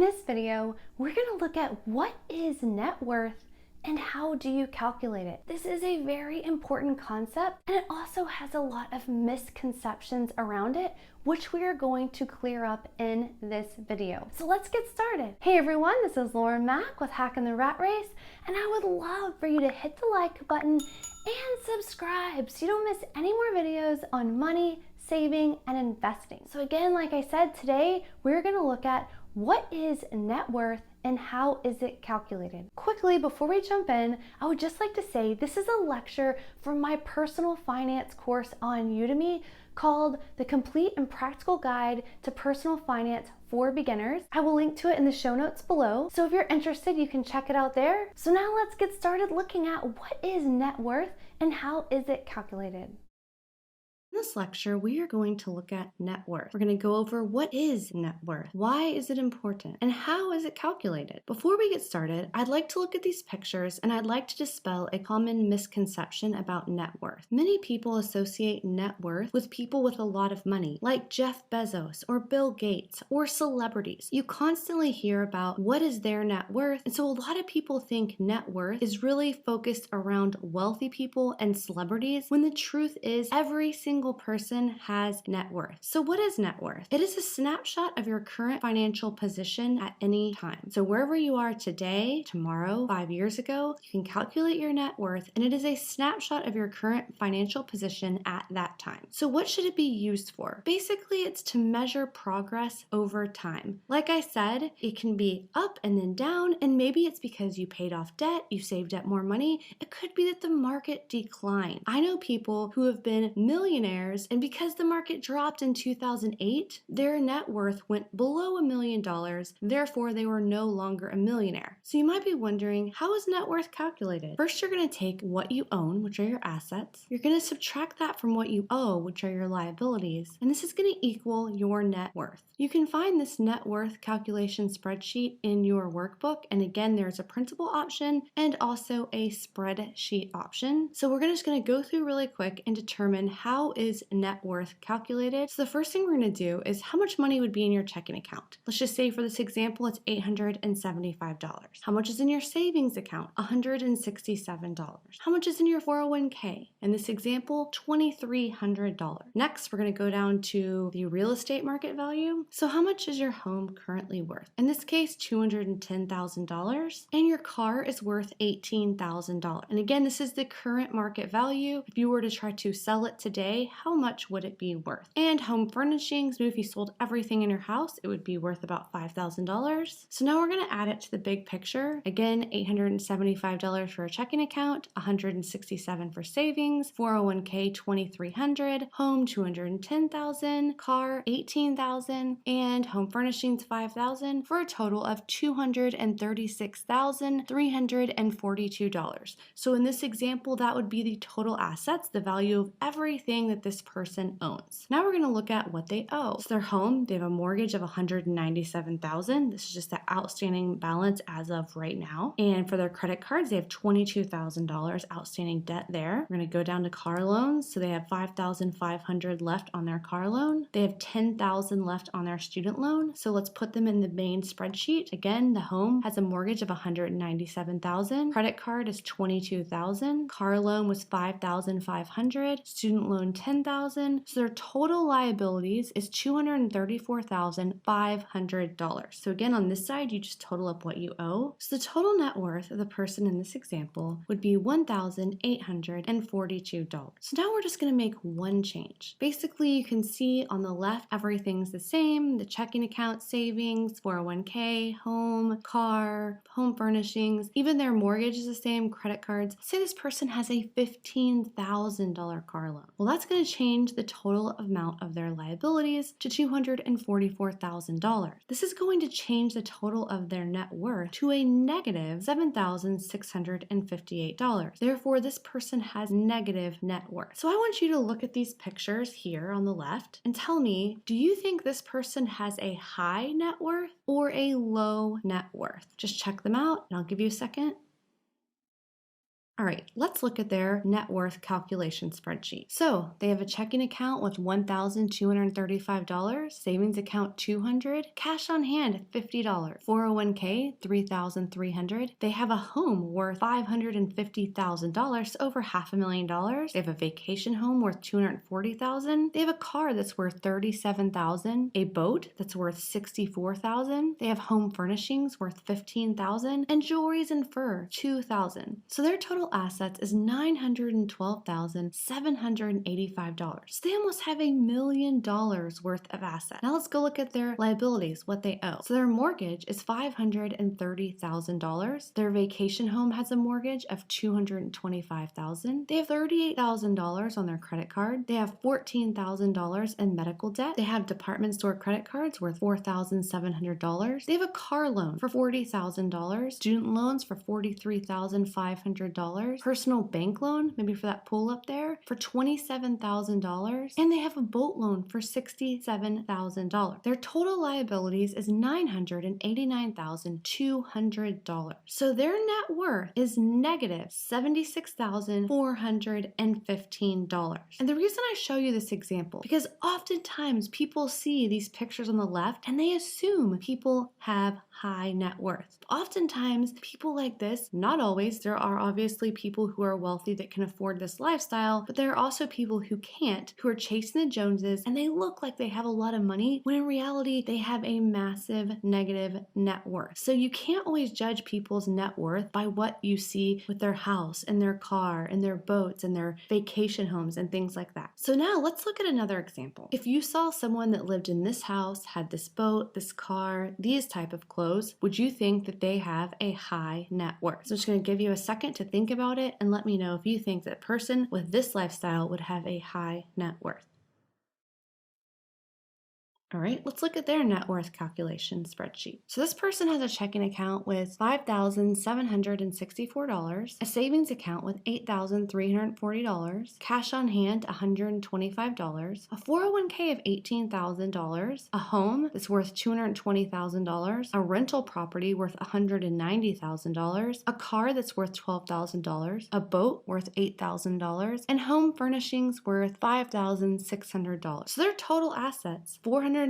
In this video, we're going to look at what is net worth and how do you calculate it. This is a very important concept, and it also has a lot of misconceptions around it, which we are going to clear up in this video. So let's get started. Hey everyone, this is Lauren Mack with Hacking the Rat Race, and I would love for you to hit the like button and subscribe so you don't miss any more videos on money, saving, and investing. So again, like I said, today we're going to look at what is net worth and how is it calculated. Quickly, before we jump in, I would just like to say this is a lecture from my personal finance course on Udemy called The Complete and Practical Guide to Personal Finance for Beginners. I will link to it in the show notes below, so if you're interested, you can check it out there. So now let's get started looking at what is net worth and how is it calculated. In this lecture, we are going to look at net worth. We're going to go over what is net worth, why is it important, and how is it calculated. Before we get started, I'd like to look at these pictures and I'd like to dispel a common misconception about net worth. Many people associate net worth with people with a lot of money, like Jeff Bezos or Bill Gates or celebrities. You constantly hear about what is their net worth, and so a lot of people think net worth is really focused around wealthy people and celebrities, when the truth is every single person has net worth. So what is net worth? It is a snapshot of your current financial position at any time. So wherever you are today, tomorrow, 5 years ago, you can calculate your net worth, and it is a snapshot of your current financial position at that time. So what should it be used for? Basically, it's to measure progress over time. Like I said, it can be up and then down, and maybe it's because you paid off debt, you saved up more money. It could be that the market declined. I know people who have been millionaires, and because the market dropped in 2008, their net worth went below $1 million, therefore they were no longer a millionaire. So you might be wondering, how is net worth calculated? First, you're going to take what you own, which are your assets. You're going to subtract that from what you owe, which are your liabilities, and this is going to equal your net worth. You can find this net worth calculation spreadsheet in your workbook, and again, there's a printable option and also a spreadsheet option. So we're just going to go through really quick and determine how is net worth calculated. So the first thing we're going to do is how much money would be in your checking account. Let's just say for this example, it's $875. How much is in your savings account? $167. How much is in your 401k? In this example, $2,300. Next, we're going to go down to the real estate market value. So how much is your home currently worth? In this case, $210,000, and your car is worth $18,000. And again, this is the current market value. If you were to try to sell it today, how much would it be worth? And home furnishings, maybe if you sold everything in your house, it would be worth about $5,000. So now we're going to add it to the big picture. Again, $875 for a checking account, $167 for savings, 401k $2,300, home $210,000, car $18,000, and home furnishings $5,000 for a total of $236,342. So in this example, that would be the total assets, the value of everything that this person owns. Now we're going to look at what they owe. So their home, they have a mortgage of $197,000. This is just the outstanding balance as of right now. And for their credit cards, they have $22,000 outstanding debt there. We're going to go down to car loans. So they have $5,500 left on their car loan. They have $10,000 left on their student loan. So let's put them in the main spreadsheet. Again, the home has a mortgage of $197,000. Credit card is $22,000. Car loan was $5,500. Student loan $10,000. So their total liabilities is $234,500. So again, on this side, you just total up what you owe. So the total net worth of the person in this example would be $1,842. So now we're just going to make one change. Basically, you can see on the left, everything's the same. The checking account, savings, 401k, home, car, home furnishings, even their mortgage is the same, credit cards. Say this person has a $15,000 car loan. Well, that's going to change the total amount of their liabilities to $244,000. This is going to change the total of their net worth to a negative $7,658. Therefore, this person has negative net worth. So I want you to look at these pictures here on the left and tell me, do you think this person has a high net worth or a low net worth? Just check them out and I'll give you a second. All right, let's look at their net worth calculation spreadsheet. So they have a checking account with $1,235, savings account $200, cash on hand $50, 401k $3,300. They have a home worth $550,000, over $500,000. They have a vacation home worth $240,000. They have a car that's worth $37,000, a boat that's worth $64,000. They have home furnishings worth $15,000, and jewelries and fur $2,000. So their total assets is $912,785. So they almost have $1 million worth of assets. Now let's go look at their liabilities, what they owe. So their mortgage is $530,000. Their vacation home has a mortgage of $225,000. They have $38,000 on their credit card. They have $14,000 in medical debt. They have department store credit cards worth $4,700. They have a car loan for $40,000, student loans for $43,500, personal bank loan, maybe for that pool up there, for $27,000, and they have a boat loan for $67,000. Their total liabilities is $989,200. So their net worth is negative $76,415. And the reason I show you this example, because oftentimes people see these pictures on the left and they assume people have high net worth. Oftentimes people like this, not always, there are obviously people who are wealthy that can afford this lifestyle, but there are also people who can't, who are chasing the Joneses, and they look like they have a lot of money when in reality they have a massive negative net worth. So you can't always judge people's net worth by what you see with their house and their car and their boats and their vacation homes and things like that. So now let's look at another example. If you saw someone that lived in this house, had this boat, this car, these type of clothes, would you think that they have a high net worth? So I'm just going to give you a second to think about it and let me know if you think that a person with this lifestyle would have a high net worth. All right, let's look at their net worth calculation spreadsheet. So this person has a checking account with $5,764, a savings account with $8,340, cash on hand $125, a 401k of $18,000, a home that's worth $220,000, a rental property worth $190,000, a car that's worth $12,000, a boat worth $8,000, and home furnishings worth $5,600. So their total assets, $467,829.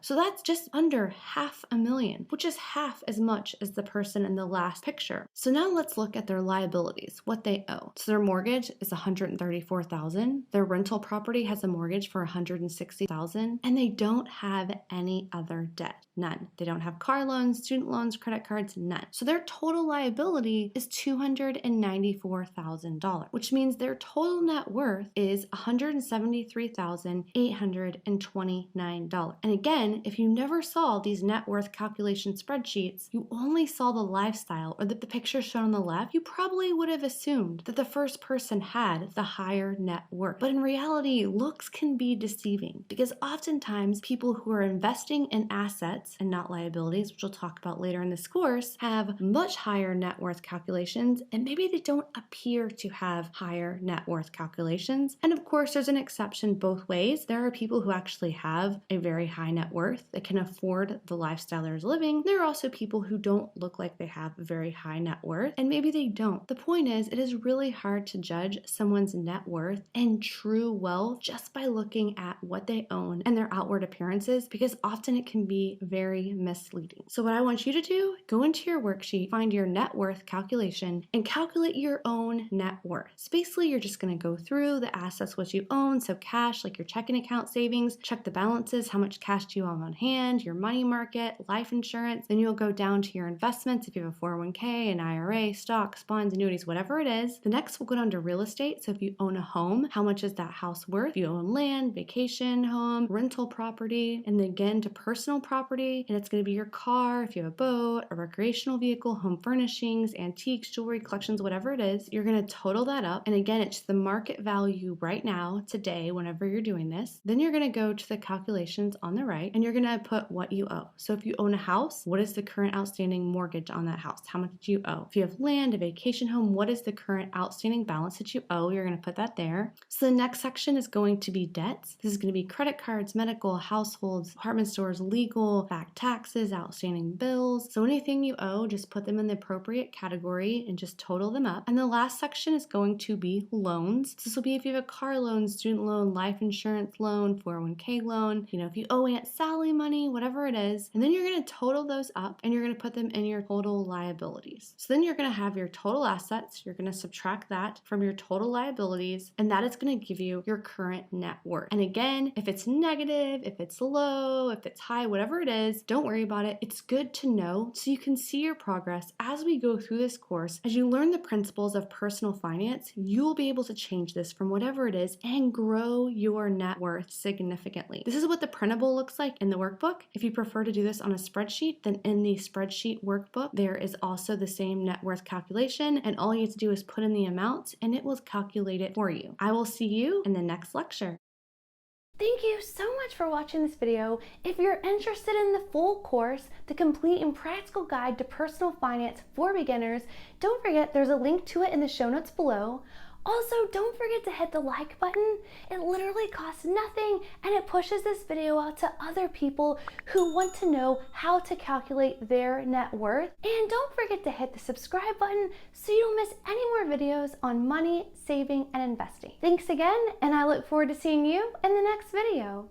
So that's just under $500,000, which is half as much as the person in the last picture. So now let's look at their liabilities, what they owe. So their mortgage is $134,000. Their rental property has a mortgage for $160,000, and they don't have any other debt, none. They don't have car loans, student loans, credit cards, none. So their total liability is $294,000, which means their total net worth is $173,829. And again, if you never saw these net worth calculation spreadsheets, you only saw the lifestyle or the picture shown on the left, you probably would have assumed that the first person had the higher net worth. But in reality, looks can be deceiving because oftentimes people who are investing in assets and not liabilities, which we'll talk about later in this course, have much higher net worth calculations, and maybe they don't appear to have higher net worth calculations. And of course, there's an exception both ways. There are people who actually have a very high net worth that can afford the lifestyle they're living. There are also people who don't look like they have a very high net worth, and maybe they don't. The point is, it is really hard to judge someone's net worth and true wealth just by looking at what they own and their outward appearances, because often it can be very misleading. So what I want you to do, go into your worksheet, find your net worth calculation, and calculate your own net worth. So basically, you're just going to go through the assets, what you own, so cash, like your checking account savings, check the balances, how much cash do you have on hand, your money market, life insurance. Then you'll go down to your investments if you have a 401k, an IRA, stocks, bonds, annuities, whatever it is. The next, we'll go down to real estate. So if you own a home, how much is that house worth? If you own land, vacation home, rental property, and then again to personal property, and it's going to be your car, if you have a boat, a recreational vehicle, home furnishings, antiques, jewelry, collections, whatever it is. You're going to total that up. And again, it's the market value right now, today, A whenever you're doing this. Then you're going to go to the calculations on the right and you're going to put what you owe. So if you own a house, what is the current outstanding mortgage on that house? How much do you owe? If you have land, a vacation home, what is the current outstanding balance that you owe? You're going to put that there. So the next section is going to be debts. This is going to be credit cards, medical, households, department stores, legal, back taxes, outstanding bills. So anything you owe, just put them in the appropriate category and just total them up. And the last section is going to be loans. So this will be if you have a car loan, student loan, life insurance loan, 401k loan, if you owe Aunt Sally money, whatever it is. And then you're going to total those up and you're going to put them in your total liabilities. So then you're going to have your total assets. You're going to subtract that from your total liabilities, and that is going to give you your current net worth. And again, if it's negative, if it's low, if it's high, whatever it is, don't worry about it. It's good to know so you can see your progress as we go through this course. As you learn the principles of personal finance, you will be able to change this from whatever it is and grow your net worth significantly. This is what the printable looks like in the workbook. If you prefer to do this on a spreadsheet, then in the spreadsheet workbook, there is also the same net worth calculation, and all you have to do is put in the amount and it will calculate it for you. I will see you in the next lecture. Thank you so much for watching this video. If you're interested in the full course, the complete and practical guide to personal finance for beginners, don't forget there's a link to it in the show notes below. Also, don't forget to hit the like button. It literally costs nothing and it pushes this video out to other people who want to know how to calculate their net worth. And don't forget to hit the subscribe button so you don't miss any more videos on money, saving, and investing. Thanks again, and I look forward to seeing you in the next video.